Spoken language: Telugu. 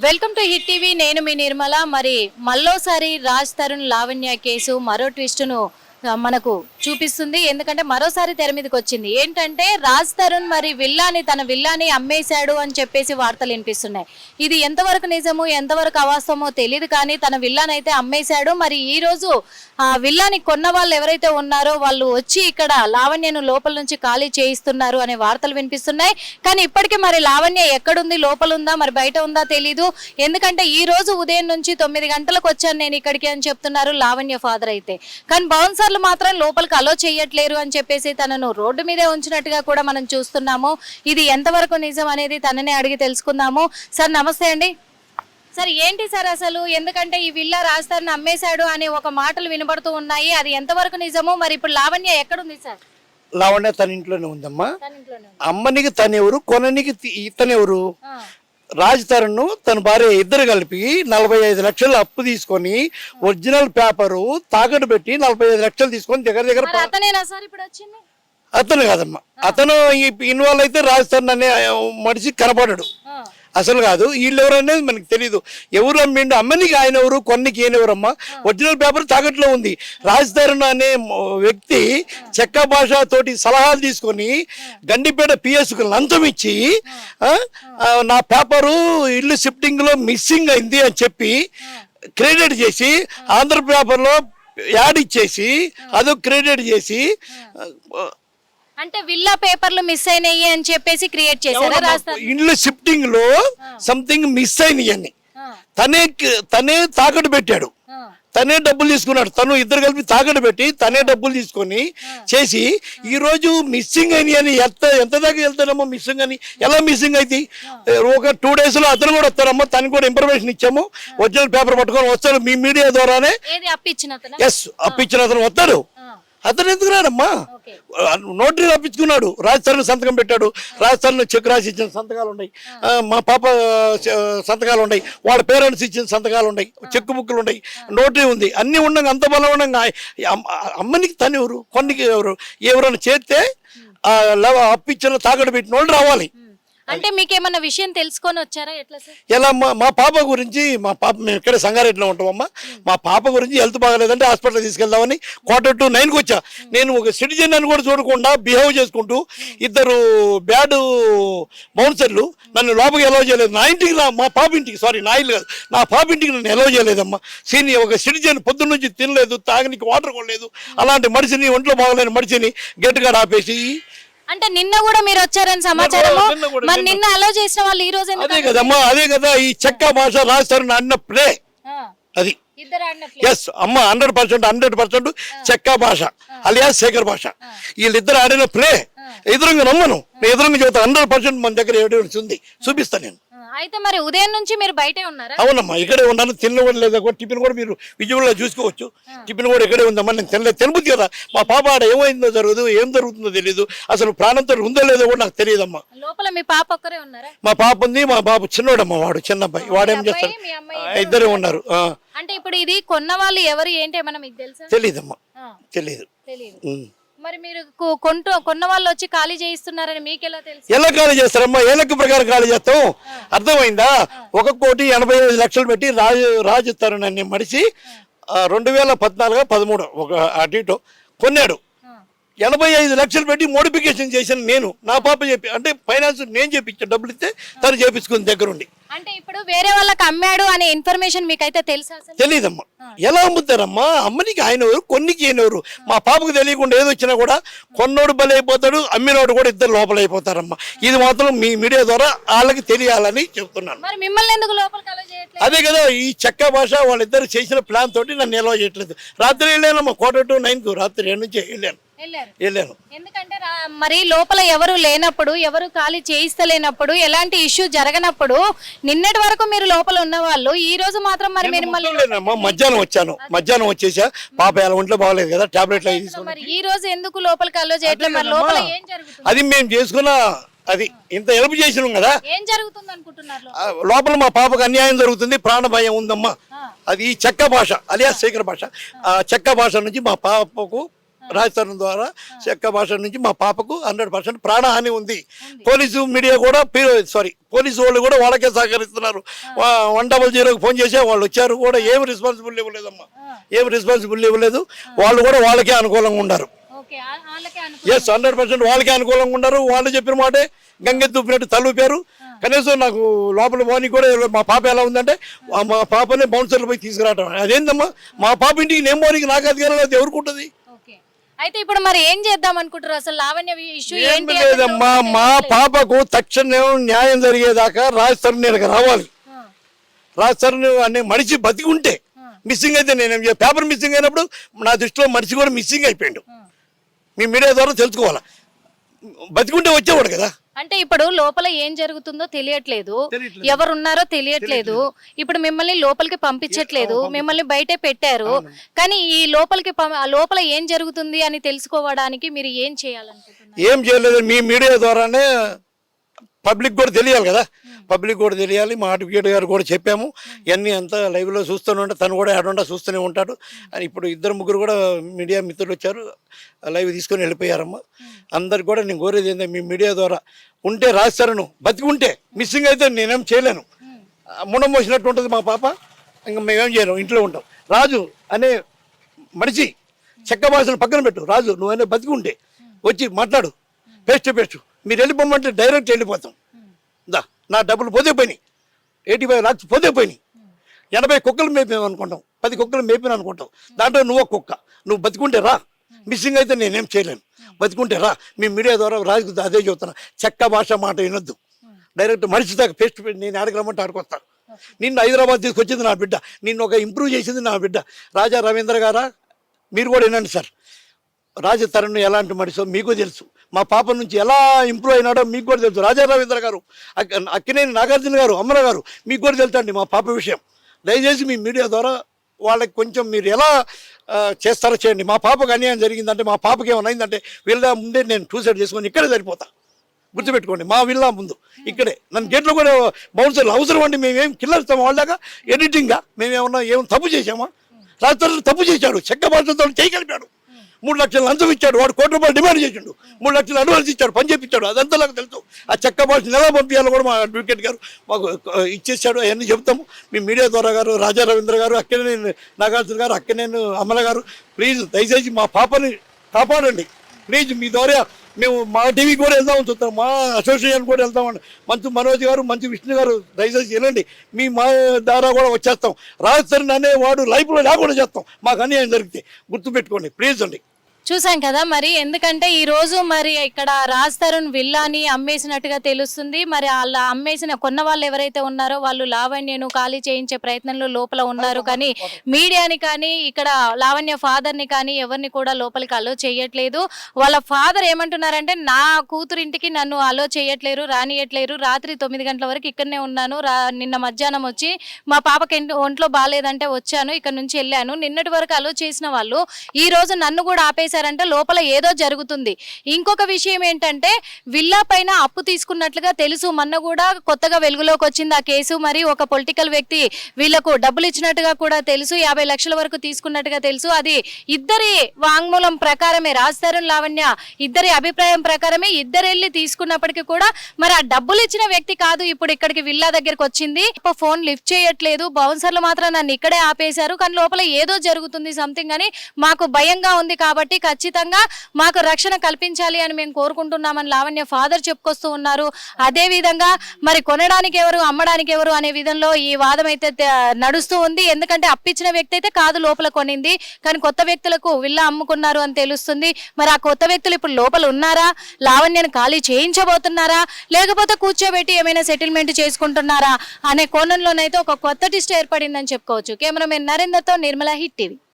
Welcome to hit TV. నేను మీ నిర్మల. మరి మళ్ళోసారి రాజ్ తరుణ్ లావణ్య కేసు మరో ట్విస్ట్ను మనకు చూపిస్తుంది. ఎందుకంటే మరోసారి తెర మీదకి వచ్చింది. ఏంటంటే రాజ్ తరుణ్ మరి తన విల్లాని అమ్మేశాడు అని చెప్పేసి వార్తలు వినిపిస్తున్నాయి. ఇది ఎంతవరకు నిజము ఎంతవరకు అవాస్తవమో తెలియదు, కానీ తన విల్లాని అయితే అమ్మేశాడు. మరి ఈ రోజు ఆ విల్లాని కొన్న వాళ్ళు ఎవరైతే ఉన్నారో వాళ్ళు వచ్చి ఇక్కడ లావణ్యను లోపల నుంచి ఖాళీ చేయిస్తున్నారు అనే వార్తలు వినిపిస్తున్నాయి. కానీ ఇప్పటికీ మరి లావణ్య ఎక్కడుంది, లోపల ఉందా మరి బయట ఉందా తెలీదు. ఎందుకంటే ఈ రోజు ఉదయం నుంచి 9 గంటలకు వచ్చాను నేను ఇక్కడికి అని చెప్తున్నారు లావణ్య ఫాదర్ అయితే. కానీ బౌన్సర్లు మాత్రం లోపలికి అలో చేయట్లేరు అని చెప్పేసి తనను రోడ్డు మీదే ఉంచినట్టుగా కూడా మనం చూస్తున్నాము. ఇది ఎంతవరకు నిజం అనేది తననే అడిగి తెలుసుకుందాము. సార్ నమస్తే అండి. సార్ ఏంటి సార్ అసలు, ఎందుకంటే ఈ విల్లా రాజ్ తరుణ్ అమ్మేశాడు అనే ఒక మాటలు వినబడుతూ ఉన్నాయి. అది ఎంతవరకు నిజము, మరి ఇప్పుడు లావణ్య ఎక్కడుంది సార్? లావణ్య తన ఇంట్లోనే ఉందమ్మా. అమ్మనికి తనెవరు, కొననికి ఇతనెవరు? రాజ్ తరుణ్ తన భార్య ఇద్దరు కలిపి 45 లక్షలు అప్పు తీసుకొని ఒరిజినల్ పేపరు తాకట్టు పెట్టి 45 లక్షలు తీసుకొని దగ్గర అతను కాదమ్మా. అతను ఇన్వాల్వ్ అయితే రాజ్ తరుణ్ అనే మనిషి కనపడడు, అసలు కాదు. వీళ్ళు ఎవరు అనేది మనకు తెలీదు. ఎవరు అమ్మిండు, అమ్మనికి ఆయన ఎవరు, కొన్నికి ఈయన ఎవరమ్మా? ఒరిజినల్ పేపర్ తాకట్లో ఉంది. రాజ్ తరుణ్ అనే వ్యక్తి చెక్క భాష తోటి సలహాలు తీసుకొని గండిపేట పిఎస్కు లంచం ఇచ్చి నా పేపరు ఇల్లు షిఫ్టింగ్ లో మిస్సింగ్ అయింది అని చెప్పి క్రెడిట్ చేసి ఆంధ్ర పేపర్లో యాడ్ ఇచ్చేసి అదో క్రెడిట్ చేసి అంటే విల్లా పేపర్లు మిస్ అయినాయి అని చెప్పేసి క్రియేట్ చేశారు. ఇల్లు షిఫ్టింగ్ లో సంథింగ్ మిస్ అయినాయి అని తనే తాకట్టు పెట్టాడు, తనే డబ్బులు తీసుకున్నాడు. తను ఇద్దరు కలిపి తాకట్టు పెట్టి తనే డబ్బులు తీసుకొని చేసి ఈ రోజు మిస్సింగ్ అయినాయి అని ఎంత దాకా వెళ్తాడమ్మో మిస్సింగ్ అని. ఎలా మిస్సింగ్ అయితే ఒక 2 days లో అతను కూడా వస్తారమ్మా. తనకు కూడా ఇన్ఫర్మేషన్ ఇచ్చాము. ఒరిజినల్ పేపర్ పట్టుకొని వస్తాడు మీ మీడియా ద్వారానే. అప్పించిన అతను వస్తాడు. అతను ఎందుకు రాడమ్మా? నోటరీ రప్పించుకున్నాడు. రాజ్ తరుణ్ సంతకం పెట్టాడు. రాజ్ తరుణ్ చెక్ రాసి ఇచ్చిన సంతకాలు ఉన్నాయి, మా పాప సంతకాలు ఉన్నాయి, వాళ్ళ పేరెంట్స్ ఇచ్చిన సంతకాలు ఉన్నాయి, చెక్ బుక్లు ఉన్నాయి, నోటరీ ఉంది. అన్ని ఉండగా అంత బలం ఉండగా అమ్మనికి తను ఎవరు, కొన్నికి ఎవరైనా చేస్తే అప్పించిన తాకట్టు పెట్టిన వాళ్ళు రావాలి. అంటే మీకు ఏమన్నా విషయం తెలుసుకొని వచ్చారా? ఎట్లా సార్? ఎలా మా పాప గురించి, మా పాప మేము ఇక్కడే సంగారెడ్డిలో ఉంటామమ్మా. మా పాప గురించి హెల్త్ బాగాలేదంటే హాస్పిటల్ తీసుకెళ్దామని 8:45కి వచ్చా. నేను ఒక సిటిజన్ అని కూడా చూడకుండా బిహేవ్ చేసుకుంటూ ఇద్దరు బ్యాడ్ బౌన్సర్లు నన్ను లోపలికి ఎలవ్ చేయలేదు. నా ఇంటికి మా పాప ఇంటికి, సారీ నా ఇల్లు కాదు, నా పాప ఇంటికి నన్ను ఎలవ్ చేయలేదమ్మా. సీనియర్ ఒక సిటిజన్ పొద్దున్న నుంచి తినలేదు, తాగనికి వాటర్ కొనలేదు, అలాంటి మనిషిని, ఒంట్లో బాగలేని మనిషిని గేట్ కాడ ఆపేసి. అంటే నిన్న కూడా మీరు వచ్చారని సమాచారం. మరి నిన్న అలో చేసిన వాళ్ళు ఈ రోజు అదే కదమ్మా, అదే కదా ఈ చెక్క భాష రాజ్ తరుణ్ అన్న ప్లే అది. ఎస్ అమ్మ 100% చెక్క భాష అలియాస్ శేఖర్ భాష వీళ్ళిద్దరు ఆడిన ప్లే ఎదురుగా నమ్మను. నేను ఎదురుగా చెబుతా 100% మన దగ్గర ఎవిడెన్స్ ఉంది, చూపిస్తాను నేను. అయితే మరి ఉదయం నుంచి మీరు బయటే ఉన్నారా? అవునమ్మా, ఇక్కడే ఉన్నాను. తినలేదు లేదా టిఫిన్ కూడా మీరు విజువల్లో చూసుకోవచ్చు. టిఫిన్ కూడా ఇక్కడే ఉందమ్మా. నేను తినబుద్ది కదా. మా పాప ఆడ ఏమైందో జరగదు, ఏం జరుగుతుందో తెలియదు. అసలు ప్రాణంతో ఉందో లేదో కూడా నాకు తెలియదమ్మా. లోపల మీ పాప ఒక్కరే ఉన్నారా? మా పాప ఉంది, మా బాబు చిన్నోడమ్మా, వాడు చిన్న అబ్బాయి. వాడేం చేస్తాడు? ఇద్దరే ఉన్నారు. అంటే ఇప్పుడు ఇది కొన్న వాళ్ళు ఎవరు ఏంటి ఏమన్నా మీకు తెలుసా? తెలీదమ్మా, తెలీదు. మరి మీరు కొన్న వాళ్ళు వచ్చి ఖాళీ చేయిస్తున్నారని మీకు ఎలా తెలుసు? ఎలా ఖాళీ చేస్తారమ్మా? ఏ లెక్క ప్రకారం ఖాళీ చేస్తాం? అర్థమైందా? 1,80,00,000 పెట్టి రాజ్ తరుణ్ అనే మనిషి 2014-13 ఒక అటు ఇటు కొన్నాడు. 85 లక్షలు పెట్టి మోడిఫికేషన్ చేశాను నేను. నా పాప చెప్పి, అంటే ఫైనాన్స్ నేను చేపించాను, డబ్బులు ఇస్తే తను చేపించుకుని దగ్గరుండి. అంటే ఇప్పుడు వేరే వాళ్ళకి అమ్మాడు అనే ఇన్ఫర్మేషన్ మీకైతే తెలుసా? తెలీదమ్మా. ఎలా అమ్ముతారమ్మా? అమ్మనికి ఆయన ఎవరు, కొన్నికి ఈయన ఎవరు? మా పాపకు తెలియకుండా ఏది వచ్చినా కూడా కొన్నోడు బలైపోతాడు, అమ్మినోడు కూడా ఇద్దరు లోపలైపోతారమ్మా. ఇది మాత్రం మీ మీడియా ద్వారా వాళ్ళకి తెలియాలని చెప్తున్నాను. మరి మిమ్మల్ని ఎందుకు లోపలికి అలో చేయట్లేదు? అదే కదా ఈ చెక్క భాష వాళ్ళిద్దరు చేసిన ప్లాన్ తోటి నన్ను ఎలా చేయట్లేదు. రాత్రి వెళ్ళానమ్మా, 8:45 రాత్రి 7 నుంచి వెళ్ళాను. ఎందుకంటే మరి లోపల ఎవరు లేనప్పుడు, ఎవరు ఖాళీ చేయిస్తలేనప్పుడు, ఎలాంటి ఇష్యూ జరగనప్పుడు నిన్నటి వరకు మీరు లోపల ఉన్న వాళ్ళు ఈ రోజు మాత్రం మరి మధ్యాహ్నం వచ్చాను. మధ్యాహ్నం వచ్చేసా. పాప ఎలా ఒంట్లో బాగలేదు కదా, టాబ్లెట్లు మరి ఈ రోజు ఎందుకు లోపలికి అలో చేయట్లేదు? మరి లోపల ఏం జరుగుతుంది? అది మేము చేసుకున్న అది ఇంత హెల్ప్ చేసినాం కదా. ఏం జరుగుతుంది అనుకుంటున్నారు? లోపల మా పాపకు అన్యాయం జరుగుతుంది, ప్రాణ భయం ఉందమ్మా. అది చెక్క భాష అలియాస్ శేఖర్ భాష. చెక్క భాష నుంచి మా పాపకు రాజస్థానం ద్వారా చెక్క భాష నుంచి మా పాపకు 100% ప్రాణహాని ఉంది. పోలీసు మీడియా కూడా పోలీసు వాళ్ళు కూడా వాళ్ళకే సహకరిస్తున్నారు. 100కి ఫోన్ చేసే వాళ్ళు వచ్చారు కూడా ఏం రెస్పాన్సిబుల్ ఇవ్వలేదమ్మా, ఏం రెస్పాన్సిబుల్ ఇవ్వలేదు. వాళ్ళు కూడా వాళ్ళకే అనుకూలంగా ఉన్నారు. ఎస్ 100% వాళ్ళకే అనుకూలంగా ఉన్నారు. వాళ్ళు చెప్పిన మాటే గంగె తూపినట్టు తలూపారు. కనీసం నాకు లోపల పోనీ కూడా మా పాప ఎలా ఉందంటే మా పాపనే బౌన్సర్లు పోయి తీసుకురావటం. అదేందమ్మా, మా పాప ఇంటికి నేను పోనీకి నాకు అధికారం లేదు, ఎవరికి ఉంటుంది? అయితే ఇప్పుడు మరి ఏం చేద్దాం అనుకుంటారు? అసలు లావణ్య ఇష్యూ ఏంటి? లేదమ్మా, మా పాపకు తక్షణం న్యాయం జరిగేదాకా రాజస్థాన్ నేను రావాలి. రాజస్థాన్ అనే మనిషి బతికి ఉంటే, మిస్సింగ్ అయితే నేను పేపర్ మిస్సింగ్ అయినప్పుడు నా దృష్టిలో మనిషి కూడా మిస్సింగ్ అయిపోయాడు. మీ మీడియా ద్వారా తెలుసుకోవాలా, బతికుంటే వచ్చేవాడు కదా. అంటే ఇప్పుడు లోపల ఏం జరుగుతుందో తెలియట్లేదు, ఎవరున్నారో తెలియట్లేదు. ఇప్పుడు మిమ్మల్ని లోపలికి పంపించట్లేదు, మిమ్మల్ని బయటే పెట్టారు. కానీ ఈ లోపల ఏం జరుగుతుంది అని తెలుసుకోవడానికి మీరు ఏం చేయాలనుకుంటున్నారు? ఏం చేయలేదు, మీ మీడియా ద్వారానే పబ్లిక్ కూడా తెలియాలి కదా. పబ్లిక్ కూడా తెలియాలి. మా అడ్వకేట్ గారు కూడా చెప్పాము, ఇవన్నీ అంతా లైవ్లో చూస్తూనే ఉంటా, తను కూడా అడొండా చూస్తూనే ఉంటాడు. అని ఇప్పుడు 2-3 కూడా మీడియా మిత్రులు వచ్చారు, లైవ్ తీసుకొని వెళ్ళిపోయారమ్మా. అందరికి కూడా నేను కోరేది ఏంటంటే, మీ మీడియా ద్వారా ఉంటే రాజస్థాను బతికి ఉంటే, మిస్సింగ్ అయితే నేనేం చేయలేను. ముండం మోసినట్టు ఉంటుంది మా పాప, ఇంకా మేమేం చేయలేము, ఇంట్లో ఉంటాం. రాజు అనే మనిషి చెక్క భాషను పక్కన పెట్టు, రాజు నువ్వనే బతికి ఉంటే వచ్చి మాట్లాడు ఫేస్ టు ఫేస్. మీరు వెళ్ళిపోమంటే డైరెక్ట్ వెళ్ళిపోతాం. నా డబ్బులు పోతే పోయినాయి, 85 lakhs పోతే పోయినాయి. 80 కుక్కలు మేపాము అనుకుంటాం, 10 కుక్కలు మేపిన అనుకుంటాం. దాంట్లో నువ్వు కుక్క, నువ్వు బతికుంటే రా. మిస్సింగ్ అయితే నేనేం చేయలేను, బతికుంటే రా. మీ మీడియా ద్వారా రాజు అదే చెబుతున్నా, చెక్క భాష మాట వినొద్దు. డైరెక్ట్ మనిషి దాకా ఫేస్ టు ఫేస్ నేను ఆడగలమంటే ఆడుకొస్తాను. నిన్ను హైదరాబాద్ తీసుకొచ్చింది నా బిడ్డ, నిన్ను ఒక ఇంప్రూవ్ చేసింది నా బిడ్డ. రాజా రవీంద్ర గారా, మీరు కూడా వినండి సార్. రాజతరుణ్ ఎలాంటి మనిషో మీకు తెలుసు, మా పాప నుంచి ఎలా ఇంప్రూవ్ అయినాడో మీకు కూడా తెలుసు. రాజా రవీంద్ర గారు, అక్కినేని నాగార్జున గారు, అమర గారు, మీకు కూడా తెలుసండి మా పాప విషయం. దయచేసి మీ మీడియా ద్వారా వాళ్ళకి కొంచెం మీరు ఎలా చేస్తారో చేయండి. మా పాపకు అన్యాయం జరిగిందంటే, మా పాపకి ఏమైనా అయిందంటే వీళ్ళ ముందే నేను సూసైడ్ చేసుకొని ఇక్కడే సరిపోతా. గుర్తుపెట్టుకోండి, మా విల్లా ముందు ఇక్కడే నన్ను గేట్లో కూడా బౌన్సర్లు అవసరం అండి. మేమేం కిల్లర్స్తాం వాళ్ళ దాకా ఎడిటింగ్గా మేమేమన్నా ఏం తప్పు చేసామా? రాజతరుణ్ తప్పు చేశాడు, చెక్క భాషతో చేయగలిపాడు. 3 లక్షలు లంచం ఇచ్చాడు, వాడు 1 కోటి రూపాయలు డిమాండ్ చేసిండు. 3 లక్షలు అడ్వాన్స్ ఇచ్చాడు, పని చేయించాడు. అదంతా నాకు తెలుసు. ఆ చెక్క భాషను ఎలా పంపించాలో కూడా మా అడ్వకేట్ గారు మాకు ఇచ్చేసాడు. అవన్నీ చెప్తాము. మీ మీడియా ద్వారా గారు, రాజా రవీంద్ర గారు, అక్కినేని నాగార్జున గారు, అక్కినేని అమల గారు, ప్లీజ్ దయచేసి మా పాపని కాపాడండి. ప్లీజ్ మీ ద్వారా మేము మా టీవీకి కూడా వెళ్దామని చూస్తాం, మా అసోసియేషన్ కూడా వెళ్తామండి. మంచి మనోజ్ గారు, మంచి విష్ణు గారు, దయచేసి వినండి. మా ద్వారా కూడా వచ్చేస్తాం. రాజస్థాన్ అనేవాడు లైఫ్లో లేకుండా చేస్తాం మాకు అన్యాయం జరిగితే. గుర్తుపెట్టుకోండి ప్లీజ్ అండి. చూసాం కదా మరి, ఎందుకంటే ఈ రోజు మరి ఇక్కడ రాజ్ తరుణ్ విల్లాని అమ్మేసినట్టుగా తెలుస్తుంది. మరి అలా కొన్న వాళ్ళు ఎవరైతే ఉన్నారో వాళ్ళు లావణ్యను ఖాళీ చేయించే ప్రయత్నంలో లోపల ఉన్నారు. కానీ మీడియాని కానీ ఇక్కడ లావణ్య ఫాదర్ ని కానీ ఎవరిని కూడా లోపలికి అలో చేయట్లేదు. వాళ్ళ ఫాదర్ ఏమంటున్నారంటే, నా కూతురింటికి నన్ను అలో చేయట్లేరు, రానియట్లేరు. రాత్రి 9 గంటల వరకు ఇక్కడనే ఉన్నాను. నిన్న మధ్యాహ్నం వచ్చి మా పాపకి ఒంట్లో బాగాలేదంటే వచ్చాను, ఇక్కడ నుంచి వెళ్ళాను. నిన్నటి వరకు అలో చేసిన వాళ్ళు ఈ రోజు నన్ను కూడా ఆపేసి అంటే లోపల ఏదో జరుగుతుంది. ఇంకొక విషయం ఏంటంటే, విల్లా పైన అప్పు తీసుకున్నట్లుగా తెలుసు. మొన్న కూడా కొత్తగా వెలుగులోకి వచ్చింది ఆ కేసు. మరి ఒక పొలిటికల్ వ్యక్తి వీళ్లకు డబ్బులు ఇచ్చినట్టుగా కూడా తెలుసు, 50 లక్షల వరకు తీసుకున్నట్టుగా తెలుసు. అది ఇద్దరి వాంగ్మూలం ప్రకారమే, రాజ్ తరుణ్ లావణ్య ఇద్దరి అభిప్రాయం ప్రకారమే ఇద్దరు వెళ్ళి తీసుకున్నప్పటికీ కూడా మరి ఆ డబ్బులు ఇచ్చిన వ్యక్తి కాదు ఇప్పుడు ఇక్కడికి విల్లా దగ్గరికి వచ్చింది. ఫోన్ లిఫ్ట్ చేయట్లేదు, బౌన్సర్లు మాత్రం నన్ను ఇక్కడే ఆపేశారు. కానీ లోపల ఏదో జరుగుతుంది సంథింగ్ అని మాకు భయంగా ఉంది. కాబట్టి ఖచ్చితంగా మాకు రక్షణ కల్పించాలి అని మేము కోరుకుంటున్నామని లావణ్య ఫాదర్ చెప్పుకొస్తూ ఉన్నారు. అదే విధంగా మరి కొనడానికి ఎవరు, అమ్మడానికి ఎవరు అనే విధంలో ఈ వాదం అయితే నడుస్తూ ఉంది. ఎందుకంటే అప్పిచ్చిన వ్యక్తి అయితే కాదు లోపల కొనింది, కానీ కొత్త వ్యక్తులకు విల్లా అమ్ముకున్నారు అని తెలుస్తుంది. మరి ఆ కొత్త వ్యక్తులు ఇప్పుడు లోపల ఉన్నారా, లావణ్యను ఖాళీ చేయించబోతున్నారా, లేకపోతే కూర్చోబెట్టి ఏమైనా సెటిల్మెంట్ చేసుకుంటున్నారా అనే కోణంలోనైతే ఒక కొత్త ట్విస్ట్ ఏర్పడిందని చెప్పుకోవచ్చు. కెమెరామెన్ నరేందర్తో నిర్మల, హిట్ టీవీ.